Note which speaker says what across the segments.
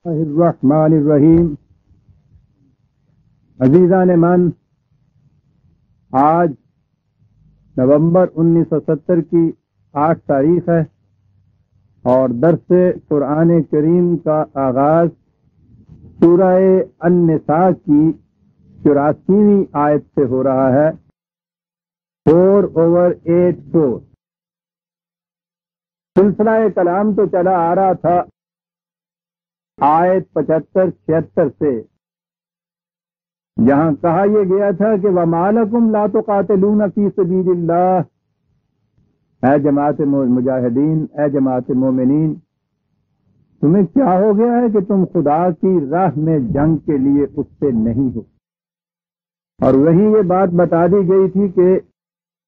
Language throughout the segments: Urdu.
Speaker 1: الرحمن الرحیم۔ عزیزان من، آج نومبر 1970 کی 8 تاریخ ہے اور درس قرآن کریم کا آغاز سورہ النساء کی 84ویں آیت سے ہو رہا ہے۔ 4/84 سلسلہ کلام تو چلا آ رہا تھا آیت 75-76 سے، جہاں کہا یہ گیا تھا کہ وَمَا لَكُمْ لَا تُقَاتِلُونَ فِي سَبِيلِ اللَّهِ، اے جماعت مجاہدین، اے جماعت مومنین، تمہیں کیا ہو گیا ہے کہ تم خدا کی راہ میں جنگ کے لیے اٹھتے نہیں ہو؟ اور وہی یہ بات بتا دی گئی تھی کہ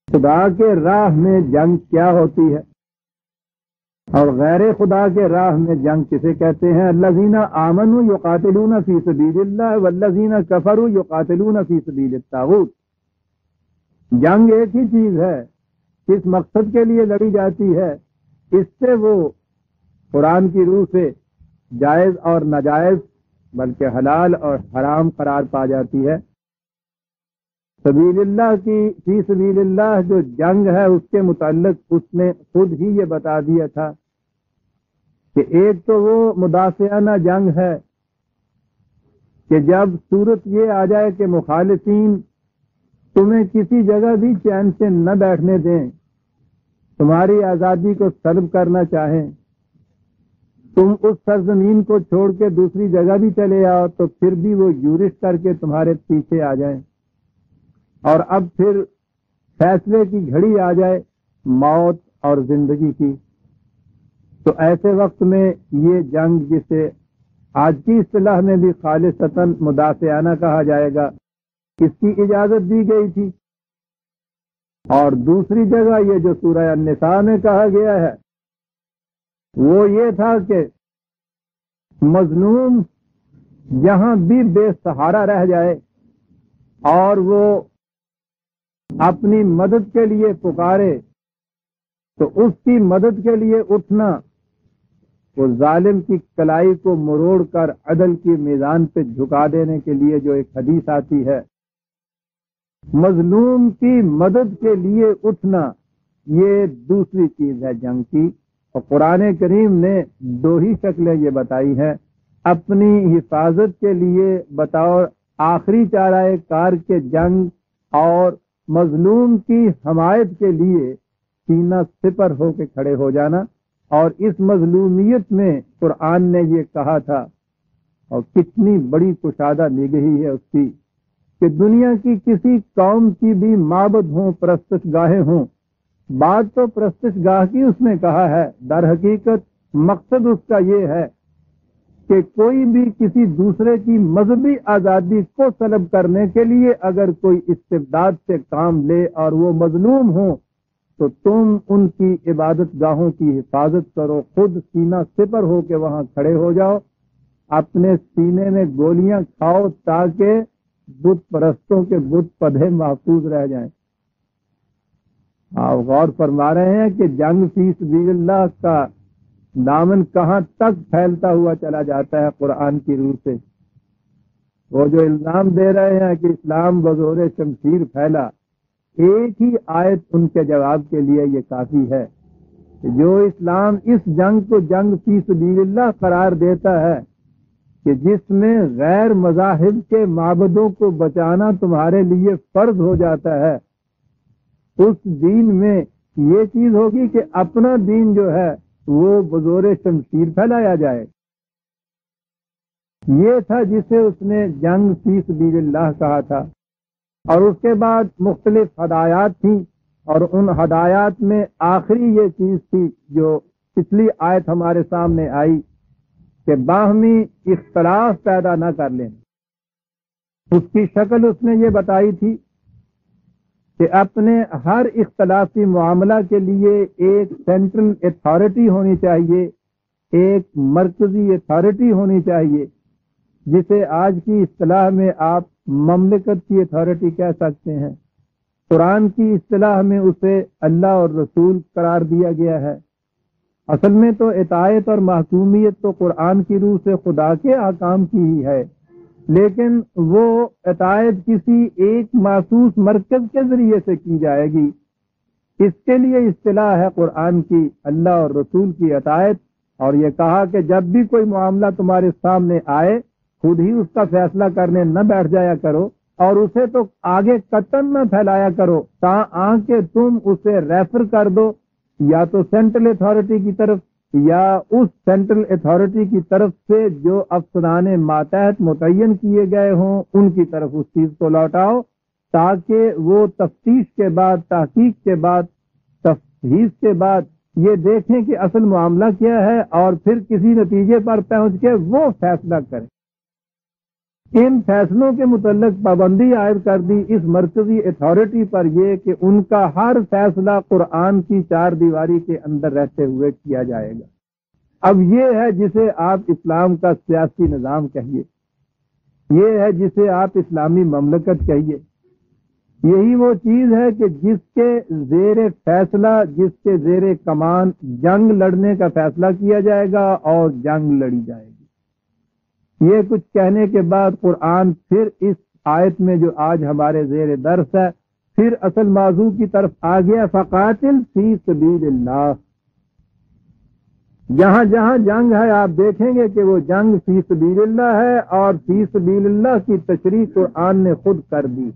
Speaker 1: خدا کے راہ میں جنگ کیا ہوتی ہے اور غیر خدا کے راہ میں جنگ کسے کہتے ہیں۔ الذین آمنوا یقاتلون فی سبیل اللہ والذین کفروا یقاتلون فی سبیل الطاغوت۔ جنگ ایک ہی چیز ہے، کس مقصد کے لیے لڑی جاتی ہے، اس سے وہ قرآن کی روح سے جائز اور ناجائز بلکہ حلال اور حرام قرار پا جاتی ہے۔ سبیل اللہ کی فی سبیل اللہ جو جنگ ہے اس کے متعلق اس نے خود ہی یہ بتا دیا تھا کہ ایک تو وہ مدافعانہ جنگ ہے کہ جب صورت یہ آ جائے کہ مخالفین تمہیں کسی جگہ بھی چین سے نہ بیٹھنے دیں، تمہاری آزادی کو سلب کرنا چاہیں، تم اس سرزمین کو چھوڑ کے دوسری جگہ بھی چلے آؤ تو پھر بھی وہ یورش کر کے تمہارے پیچھے آ جائیں، اور اب پھر فیصلے کی گھڑی آ جائے موت اور زندگی کی، تو ایسے وقت میں یہ جنگ جسے آج کی اصطلاح میں بھی خالصتاً مدافعانہ کہا جائے گا، اس کی اجازت دی گئی تھی۔ اور دوسری جگہ یہ جو سورہ النساء میں کہا گیا ہے وہ یہ تھا کہ مظلوم جہاں بھی بے سہارا رہ جائے اور وہ اپنی مدد کے لیے پکارے تو اس کی مدد کے لیے اٹھنا وہ ظالم کی کلائی کو مروڑ کر عدل کی میزان پہ جھکا دینے کے لیے جو ایک حدیث آتی ہے، مظلوم کی مدد کے لیے اٹھنا، یہ دوسری چیز ہے جنگ کی۔ اور قرآن کریم نے دو ہی شکلیں یہ بتائی ہیں، اپنی حفاظت کے لیے بطور آخری چارہ کار کے جنگ اور مظلوم کی حمایت کے لیے سینہ سپر ہو کے کھڑے ہو جانا۔ اور اس مظلومیت میں قرآن نے یہ کہا تھا، اور کتنی بڑی کشادہ نگہی ہے اس کی، کہ دنیا کی کسی قوم کی بھی معبد ہوں، پرستش گاہیں ہوں، بات تو پرستش گاہ کی اس نے کہا ہے، در حقیقت مقصد اس کا یہ ہے کہ کوئی بھی کسی دوسرے کی مذہبی آزادی کو طلب کرنے کے لیے اگر کوئی استبداد سے کام لے اور وہ مظلوم ہوں تو تم ان کی عبادت گاہوں کی حفاظت کرو، خود سینہ سپر ہو کے وہاں کھڑے ہو جاؤ، اپنے سینے میں گولیاں کھاؤ تاکہ بت پرستوں کے بت پدھے محفوظ رہ جائیں۔ آپ غور فرما رہے ہیں کہ جنگ فی سبیل اللہ کا دامن کہاں تک پھیلتا ہوا چلا جاتا ہے قرآن کی روح سے۔ وہ جو الزام دے رہے ہیں کہ اسلام بزور شمشیر پھیلا، ایک ہی آیت ان کے جواب کے لیے یہ کافی ہے کہ جو اسلام اس جنگ کو جنگ فی سبیل اللہ قرار دیتا ہے کہ جس میں غیر مذاہب کے معبدوں کو بچانا تمہارے لیے فرض ہو جاتا ہے، اس دین میں یہ چیز ہوگی کہ اپنا دین جو ہے وہ بزور شمشیر پھیلایا جائے۔ یہ تھا جسے اس نے جنگ فی سبیل اللہ کہا تھا۔ اور اس کے بعد مختلف ہدایات تھیں، اور ان ہدایات میں آخری یہ چیز تھی جو پچھلی آیت ہمارے سامنے آئی کہ باہمی اختلاف پیدا نہ کر لیں۔ اس کی شکل اس نے یہ بتائی تھی کہ اپنے ہر اختلافی معاملہ کے لیے ایک سینٹرل اتھارٹی ہونی چاہیے، ایک مرکزی اتھارٹی ہونی چاہیے، جسے آج کی اصطلاح میں آپ مملکت کی اتھارٹی کہہ سکتے ہیں۔ قرآن کی اصطلاح میں اسے اللہ اور رسول قرار دیا گیا ہے۔ اصل میں تو اطاعت اور محکومیت تو قرآن کی روح سے خدا کے احکام کی ہی ہے، لیکن وہ اطاعت کسی ایک مخصوص مرکز کے ذریعے سے کی جائے گی۔ اس کے لیے اصطلاح ہے قرآن کی، اللہ اور رسول کی اطاعت، اور یہ کہا کہ جب بھی کوئی معاملہ تمہارے سامنے آئے خود ہی اس کا فیصلہ کرنے نہ بیٹھ جایا کرو، اور اسے تو آگے قطن نہ پھیلایا کرو تاں کہ تم اسے ریفر کر دو یا تو سینٹرل اتھارٹی کی طرف یا اس سینٹرل اتھارٹی کی طرف سے جو افسران ماتحت متعین کیے گئے ہوں ان کی طرف اس چیز کو لوٹاؤ، تاکہ وہ تفتیش کے بعد، تحقیق کے بعد، تفحیص کے بعد یہ دیکھیں کہ اصل معاملہ کیا ہے اور پھر کسی نتیجے پر پہنچ کے وہ فیصلہ کریں۔ ان فیصلوں کے متعلق پابندی عائد کر دی اس مرکزی اتھارٹی پر یہ کہ ان کا ہر فیصلہ قرآن کی چار دیواری کے اندر رہتے ہوئے کیا جائے گا۔ اب یہ ہے جسے آپ اسلام کا سیاسی نظام کہیے، یہ ہے جسے آپ اسلامی مملکت کہیے، یہی وہ چیز ہے کہ جس کے زیر فیصلہ، جس کے زیر کمان جنگ لڑنے کا فیصلہ کیا جائے گا اور جنگ لڑی جائے گی۔ یہ کچھ کہنے کے بعد قرآن پھر اس آیت میں جو آج ہمارے زیر درس ہے پھر اصل موضوع کی طرف آ گیا، فقاتل فی سبیل اللہ۔ جہاں جہاں جنگ ہے آپ دیکھیں گے کہ وہ جنگ فی سبیل اللہ ہے، اور فی سبیل اللہ کی تشریح قرآن نے خود کر دی۔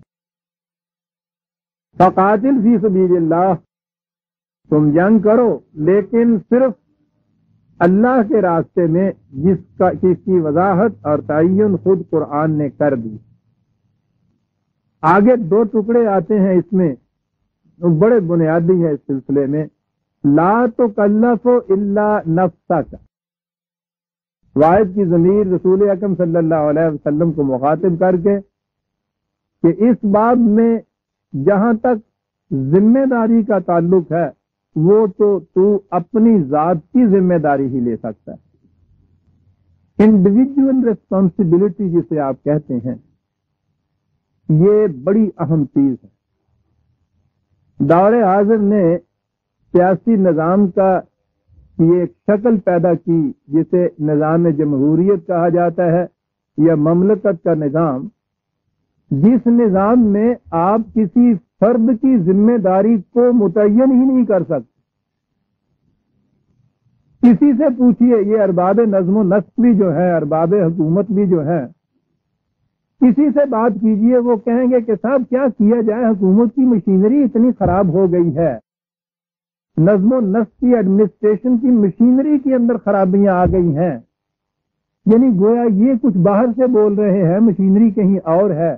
Speaker 1: فقاتل فی سبیل اللہ، تم جنگ کرو لیکن صرف اللہ کے راستے میں، جس کی وضاحت اور تعین خود قرآن نے کر دی۔ آگے دو ٹکڑے آتے ہیں اس میں، بڑے بنیادی ہے اس سلسلے میں۔ لا تکلف الا نفسک، واحد کی ضمیر رسول اکرم صلی اللہ علیہ وسلم کو مخاطب کر کے کہ اس باب میں جہاں تک ذمہ داری کا تعلق ہے وہ تو اپنی ذات کی ذمہ داری ہی لے سکتا ہے۔ انڈیویجول ریسپانسبلٹی جسے آپ کہتے ہیں، یہ بڑی اہم چیز ہے۔ دور حاضر نے سیاسی نظام کا یہ ایک شکل پیدا کی جسے نظام جمہوریت کہا جاتا ہے یا مملکت کا نظام، جس نظام میں آپ کسی فرد کی ذمہ داری کو متعین ہی نہیں کر سکتے۔ کسی سے پوچھئے، یہ ارباب نظم و نسق بھی جو ہے، ارباب حکومت بھی جو ہے، کسی سے بات کیجئے وہ کہیں گے کہ صاحب کیا کیا جائے، حکومت کی مشینری اتنی خراب ہو گئی ہے، نظم و نسق کی ایڈمنسٹریشن کی مشینری کے اندر خرابیاں آ گئی ہیں، یعنی گویا یہ کچھ باہر سے بول رہے ہیں، مشینری کہیں اور ہے۔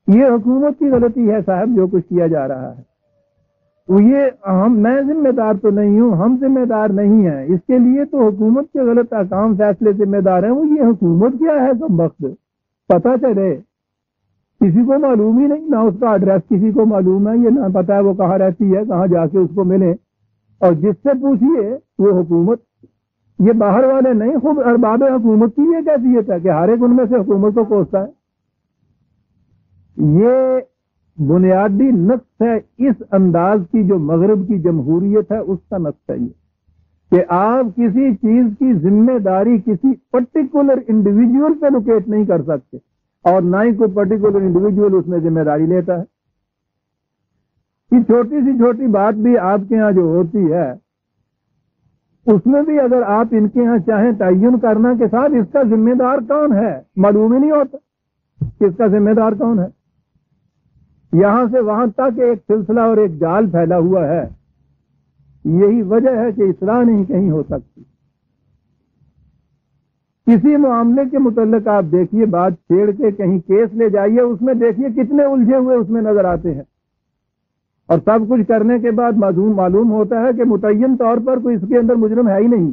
Speaker 1: یہ حکومت کی غلطی ہے صاحب جو کچھ کیا جا رہا ہے، میں ذمہ دار تو نہیں ہوں، ہم ذمہ دار نہیں ہیں، اس کے لیے تو حکومت کے غلط احکام فیصلے ذمہ دار ہیں۔ وہ یہ حکومت کیا ہے کم وقت پتہ چلے، کسی کو معلوم ہی نہیں، نہ اس کا ایڈریس کسی کو معلوم ہے، یہ نہ پتہ ہے وہ کہاں رہتی ہے، کہاں جا کے اس کو ملے، اور جس سے پوچھئے وہ حکومت۔ یہ باہر والے نہیں، خود ارباب حکومت کی یہ کیفیت ہے کہ ہر ایک ان میں سے حکومت کو کوستا ہے۔ یہ بنیادی نقص ہے اس انداز کی جو مغرب کی جمہوریت ہے، اس کا نقص ہے یہ کہ آپ کسی چیز کی ذمہ داری کسی پرٹیکولر انڈیویجول پہ لوکیٹ نہیں کر سکتے، اور نہ ہی کوئی پرٹیکولر انڈیویجول اس میں ذمہ داری لیتا ہے۔ یہ چھوٹی سی چھوٹی بات بھی آپ کے ہاں جو ہوتی ہے اس میں بھی اگر آپ ان کے ہاں چاہیں تعین کرنا کہ صاحب اس کا ذمہ دار کون ہے، معلوم ہی نہیں ہوتا کہ اس کا ذمہ دار کون ہے۔ یہاں سے وہاں تک ایک سلسلہ اور ایک جال پھیلا ہوا ہے، یہی وجہ ہے کہ اصلاح نہیں کہیں ہو سکتی۔ کسی معاملے کے متعلق آپ دیکھیے، بات چھیڑ کے کہیں کیس لے جائیے، اس میں دیکھیے کتنے الجھے ہوئے اس میں نظر آتے ہیں، اور سب کچھ کرنے کے بعد معلوم ہوتا ہے کہ متعین طور پر کوئی اس کے اندر مجرم ہے ہی نہیں۔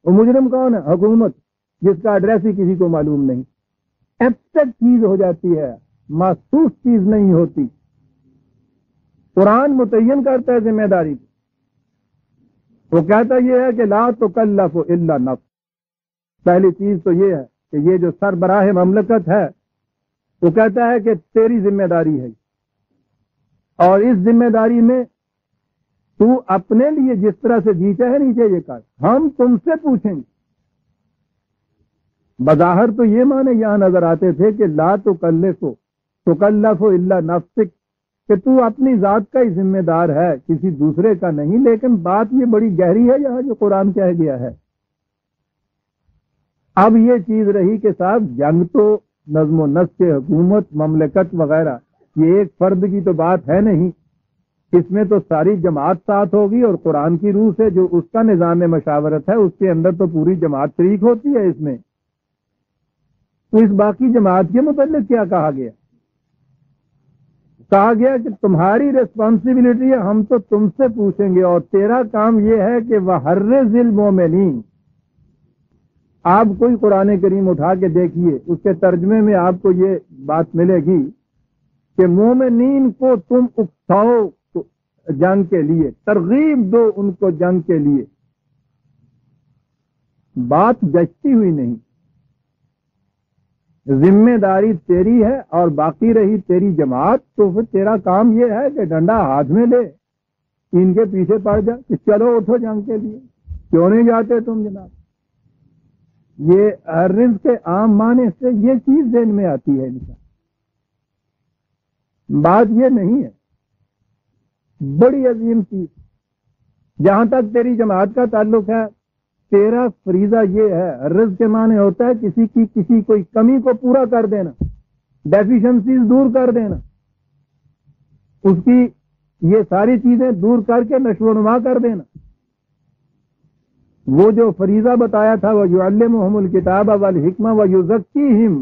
Speaker 1: وہ مجرم کون ہے؟ حکومت، جس کا ایڈریس ہی کسی کو معلوم نہیں۔ ایبسٹریکٹ چیز ہو جاتی ہے، محسوس چیز نہیں ہوتی۔ قرآن متعین کرتا ہے ذمہ داری، وہ کہتا یہ ہے کہ لا تکلف الا نفس۔ پہلی چیز تو یہ ہے کہ یہ جو سربراہ مملکت ہے وہ کہتا ہے کہ تیری ذمہ داری ہے، اور اس ذمہ داری میں تو اپنے لیے جس طرح سے جی چاہے نیچے یہ کر، ہم تم سے پوچھیں گے۔ بظاہر تو یہ معنی یہاں نظر آتے تھے کہ لا تکلف الا نفسک، کہ تو اپنی ذات کا ہی ذمہ دار ہے، کسی دوسرے کا نہیں، لیکن بات یہ بڑی گہری ہے یہاں جو قرآن کہہ گیا ہے۔ اب یہ چیز رہی کہ صاحب جنگ تو نظم و نسق، حکومت، مملکت وغیرہ، یہ ایک فرد کی تو بات ہے نہیں، اس میں تو ساری جماعت ساتھ ہوگی، اور قرآن کی روح سے جو اس کا نظام مشاورت ہے اس کے اندر تو پوری جماعت شریک ہوتی ہے اس میں۔ تو اس باقی جماعت کے متعلق کیا کہا گیا؟ کہا گیا کہ تمہاری ریسپانسبلٹی ہے، ہم تو تم سے پوچھیں گے، اور تیرا کام یہ ہے کہ وَحَرِّضِ الْمُؤْمِنِينَ۔ آپ کوئی قرآن کریم اٹھا کے دیکھیے، اس کے ترجمے میں آپ کو یہ بات ملے گی کہ مومنین کو تم اکساؤ جنگ کے لیے، ترغیب دو ان کو جنگ کے لیے، بات جچتی ہوئی نہیں۔ ذمہ داری تیری ہے اور باقی رہی تیری جماعت، تو پھر تیرا کام یہ ہے کہ ڈنڈا ہاتھ میں لے، ان کے پیچھے پڑ جا کہ چلو اٹھو جنگ کے لیے۔ کیوں نہیں جاتے تم جناب؟ یہ رزق کے عام معنی سے یہ چیز ذہن میں آتی ہے انسان، بات یہ نہیں ہے، بڑی عظیم چیز۔ جہاں تک تیری جماعت کا تعلق ہے، تیرا فریضہ یہ ہے، رزق کے معنی ہوتا ہے کسی کوئی کمی کو پورا کر دینا، ڈیفیشنسیز دور کر دینا، اس کی یہ ساری چیزیں دور کر کے نشو و نما کر دینا۔ وہ جو فریضہ بتایا تھا، وَيُعَلِّمُهُمُ الْكِتَابَ وَالْحِكْمَةَ وَيُزَكِّيهِمْ،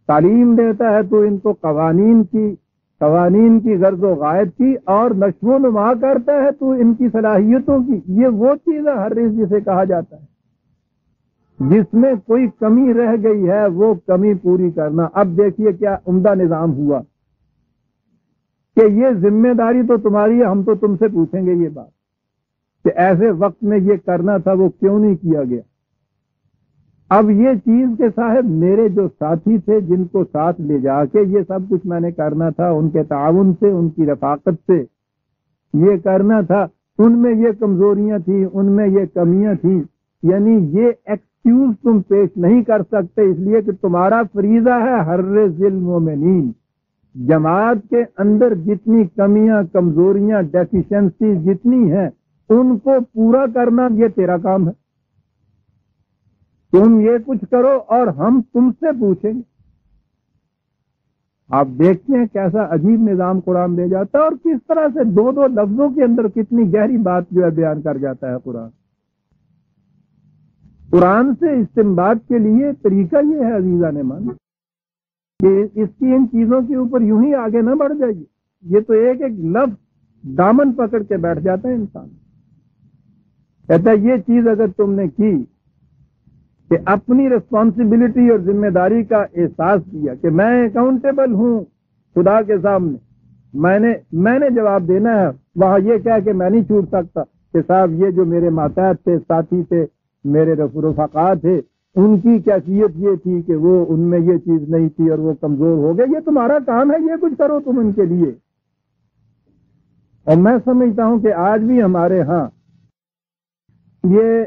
Speaker 1: تعلیم دیتا ہے تو ان کو قوانین کی غرض و غائب کی، اور نشو و نما کرتا ہے تو ان کی صلاحیتوں کی۔ یہ وہ چیز ہے ہر رزق جسے کہا جاتا ہے، جس میں کوئی کمی رہ گئی ہے وہ کمی پوری کرنا۔ اب دیکھیے کیا عمدہ نظام ہوا کہ یہ ذمہ داری تو تمہاری ہے، ہم تو تم سے پوچھیں گے یہ بات کہ ایسے وقت میں یہ کرنا تھا وہ کیوں نہیں کیا گیا۔ اب یہ چیز کے صاحب میرے جو ساتھی تھے جن کو ساتھ لے جا کے یہ سب کچھ میں نے کرنا تھا، ان کے تعاون سے، ان کی رفاقت سے یہ کرنا تھا، ان میں یہ کمزوریاں تھیں، ان میں یہ کمیاں تھیں، یعنی یہ ایکسکیوز تم پیش نہیں کر سکتے، اس لیے کہ تمہارا فریضہ ہے حرِّضِ الْمُؤْمِنِينَ۔ جماعت کے اندر جتنی کمیاں، کمزوریاں، ڈیفیشنسی جتنی ہیں ان کو پورا کرنا یہ تیرا کام ہے۔ تم یہ کچھ کرو اور ہم تم سے پوچھیں گے۔ آپ دیکھتے ہیں کیسا عجیب نظام قرآن دے جاتا ہے، اور کس طرح سے دو لفظوں کے اندر کتنی گہری بات جو ہے بیان کر جاتا ہے قرآن۔ قرآن سے استنباط کے لیے طریقہ یہ ہے عزیزان من کہ اس کی ان چیزوں کے اوپر یوں ہی آگے نہ بڑھ جائیے، یہ تو ایک لفظ دامن پکڑ کے بیٹھ جاتا ہے انسان، کہتا ہے یہ چیز اگر تم نے کی کہ اپنی ریسپانسبلٹی اور ذمہ داری کا احساس کیا کہ میں اکاؤنٹیبل ہوں خدا کے سامنے، میں نے جواب دینا ہے، وہاں یہ کہہ کہ میں نہیں چھوٹ سکتا کہ صاحب یہ جو میرے ماتحت تھے، ساتھی تھے، میرے رفقا تھے، ان کی کیفیت یہ تھی کہ وہ ان میں یہ چیز نہیں تھی اور وہ کمزور ہو گئے، یہ تمہارا کام ہے، یہ کچھ کرو تم ان کے لیے۔ اور میں سمجھتا ہوں کہ آج بھی ہمارے ہاں یہ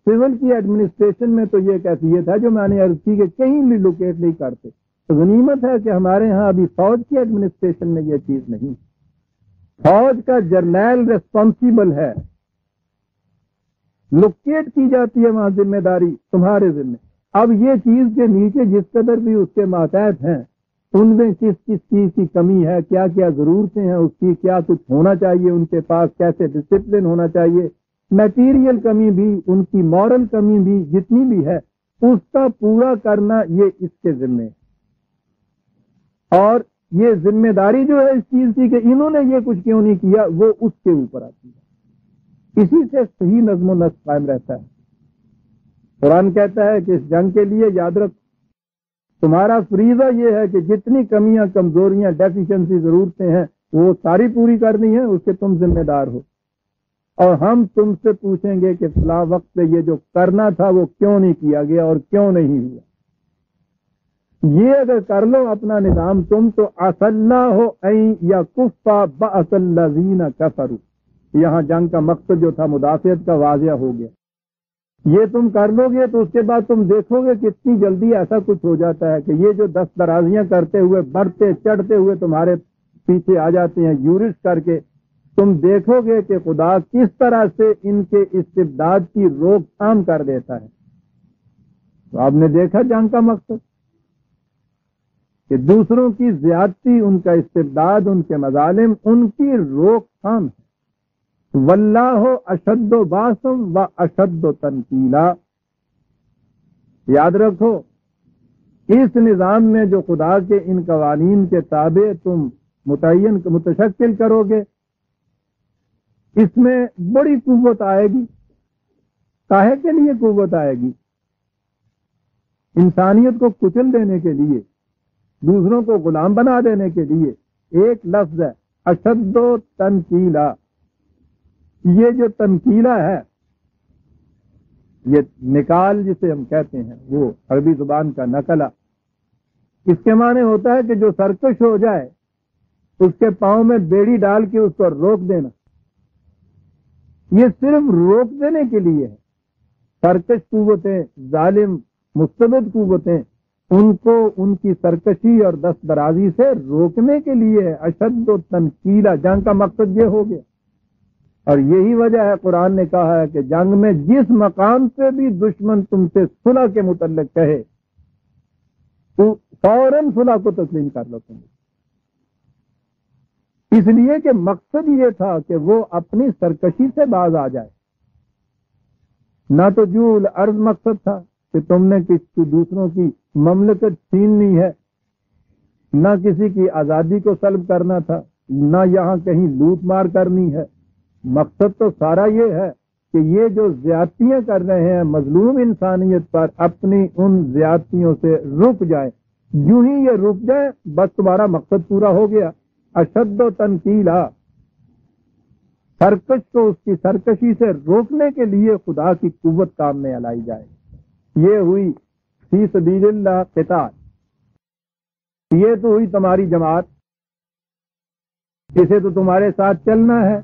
Speaker 1: سول کی ایڈمنسٹریشن میں تو یہ کیفیت ہے جو میں نے عرض کی کہ کہیں بھی لوکیٹ نہیں کرتے۔ غنیمت ہے کہ ہمارے ہاں ابھی فوج کی ایڈمنسٹریشن میں یہ چیز نہیں، فوج کا جرنیل ریسپانسیبل ہے، لوکیٹ کی جاتی ہے وہاں ذمہ داری تمہارے ذمہ۔ اب یہ چیز کے نیچے جس قدر بھی اس کے ماتحت ہیں ان میں کس چیز کی کمی ہے، کیا کیا ضرورتیں ہیں اس کی، کیا کچھ ہونا چاہیے ان کے پاس، کیسے ڈسپلن ہونا چاہیے، میٹیریل کمی بھی، ان کی مورل کمی بھی جتنی بھی ہے اس کا پورا کرنا یہ اس کے ذمہ ہے۔ اور یہ ذمہ داری جو ہے اس چیز کی کہ انہوں نے یہ کچھ کیوں نہیں کیا، وہ اس کے اوپر آتی ہے۔ اسی سے صحیح نظم و نسق قائم رہتا ہے۔ قرآن کہتا ہے کہ اس جنگ کے لیے یاد رکھ تمہارا فریضہ یہ ہے کہ جتنی کمیاں، کمزوریاں، ڈیفیشنسی، ضرورتیں ہیں وہ ساری پوری کرنی ہے، اس کے تم ذمہ دار ہو، اور ہم تم سے پوچھیں گے کہ فلاں وقت پہ یہ جو کرنا تھا وہ کیوں نہیں کیا گیا اور کیوں نہیں ہوا۔ یہ اگر کر لو اپنا نظام تم، تو عسى الله ان يكف بأس الذين كفروا، یہاں جنگ کا مقصد جو تھا مدافعت کا واضح ہو گیا. یہ تم کر لو گے تو اس کے بعد تم دیکھو گے کتنی جلدی ایسا کچھ ہو جاتا ہے کہ یہ جو دست درازیاں کرتے ہوئے بڑھتے چڑھتے ہوئے تمہارے پیچھے آ جاتے ہیں یورش کر کے. تم دیکھو گے کہ خدا کس طرح سے ان کے استبداد کی روک تھام کر دیتا ہے. تو آپ نے دیکھا جنگ کا مقصد کہ دوسروں کی زیادتی، ان کا استبداد، ان کے مظالم، ان کی روک تھام ہے. واللہ اشد باسم و اشد تنکیلا. یاد رکھو اس نظام میں جو خدا کے ان قوانین کے تابع تم متشکل کرو گے، اس میں بڑی قوت آئے گی. کاہے کے لیے قوت آئے گی؟ انسانیت کو کچل دینے کے لیے، دوسروں کو غلام بنا دینے کے لیے. ایک لفظ ہے اشد و تنکیلا. یہ جو تنکیلا ہے، یہ نکال جسے ہم کہتے ہیں، وہ عربی زبان کا نقلہ. اس کے معنی ہوتا ہے کہ جو سرکش ہو جائے اس کے پاؤں میں بیڑی ڈال کے اس کو روک دینا. یہ صرف روک دینے کے لیے ہے. سرکش قوتیں، ظالم مستبد قوتیں، ان کو ان کی سرکشی اور دست درازی سے روکنے کے لیے ہے. اشد و تنکیلا. جنگ کا مقصد یہ ہو گیا. اور یہی وجہ ہے قرآن نے کہا ہے کہ جنگ میں جس مقام سے بھی دشمن تم سے صلح کے متعلق کہے تو فوراً صلح کو تسلیم کر لو تم. اس لیے کہ مقصد یہ تھا کہ وہ اپنی سرکشی سے باز آ جائے. نہ تو جول عرض مقصد تھا کہ تم نے کسی دوسروں کی مملکت چھیننی ہے، نہ کسی کی آزادی کو سلب کرنا تھا، نہ یہاں کہیں لوٹ مار کرنی ہے. مقصد تو سارا یہ ہے کہ یہ جو زیادتیاں کر رہے ہیں مظلوم انسانیت پر، اپنی ان زیادتیوں سے رک جائے. یوں ہی یہ رک جائے بس تمہارا مقصد پورا ہو گیا. اشد و تنکیلا. سرکش کو اس کی سرکشی سے روکنے کے لیے خدا کی قوت کام میں لائی جائے. یہ ہوئی فی سبیل اللہ قتال. یہ تو ہوئی تمہاری جماعت، اسے تو تمہارے ساتھ چلنا ہے.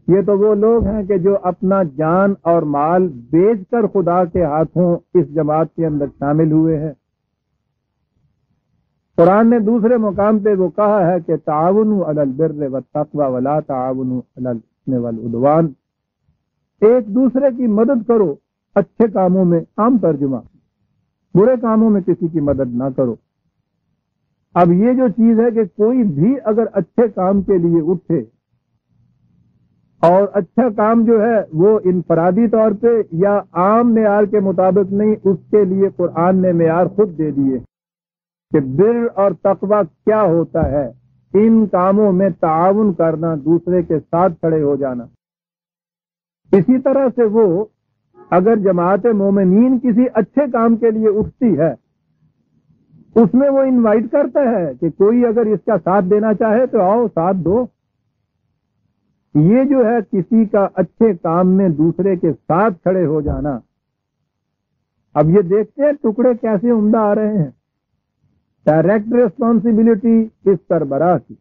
Speaker 1: یہ تو وہ لوگ ہیں کہ جو اپنا جان اور مال بیچ کر خدا کے ہاتھوں اس جماعت کے اندر شامل ہوئے ہیں. قرآن نے دوسرے مقام پہ وہ کہا ہے کہ تعاونوا علی البر والتقوی ولا تعاونوا علی الاثم والعدوان. ایک دوسرے کی مدد کرو اچھے کاموں میں، عام ترجمہ برے کاموں میں کسی کی مدد نہ کرو. اب یہ جو چیز ہے کہ کوئی بھی اگر اچھے کام کے لیے اٹھے، اور اچھا کام جو ہے وہ انفرادی طور پہ یا عام معیار کے مطابق نہیں، اس کے لیے قرآن نے معیار خود دے دیے کہ بر اور تقوی کیا ہوتا ہے. ان کاموں میں تعاون کرنا، دوسرے کے ساتھ کھڑے ہو جانا. اسی طرح سے وہ اگر جماعت مومنین کسی اچھے کام کے لیے اٹھتی ہے، اس میں وہ انوائٹ کرتا ہے کہ کوئی اگر اس کا ساتھ دینا چاہے تو آؤ ساتھ دو. یہ جو ہے کسی کا اچھے کام میں دوسرے کے ساتھ کھڑے ہو جانا. اب یہ دیکھتے ہیں ٹکڑے کیسے عمدہ آ رہے ہیں. ڈائریکٹ ریسپانسبلٹی اس سربراہ کی،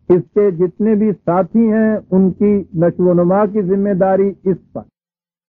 Speaker 1: اس کے جتنے بھی ساتھی ہیں ان کی نشو و نما کی ذمہ داری اس پر.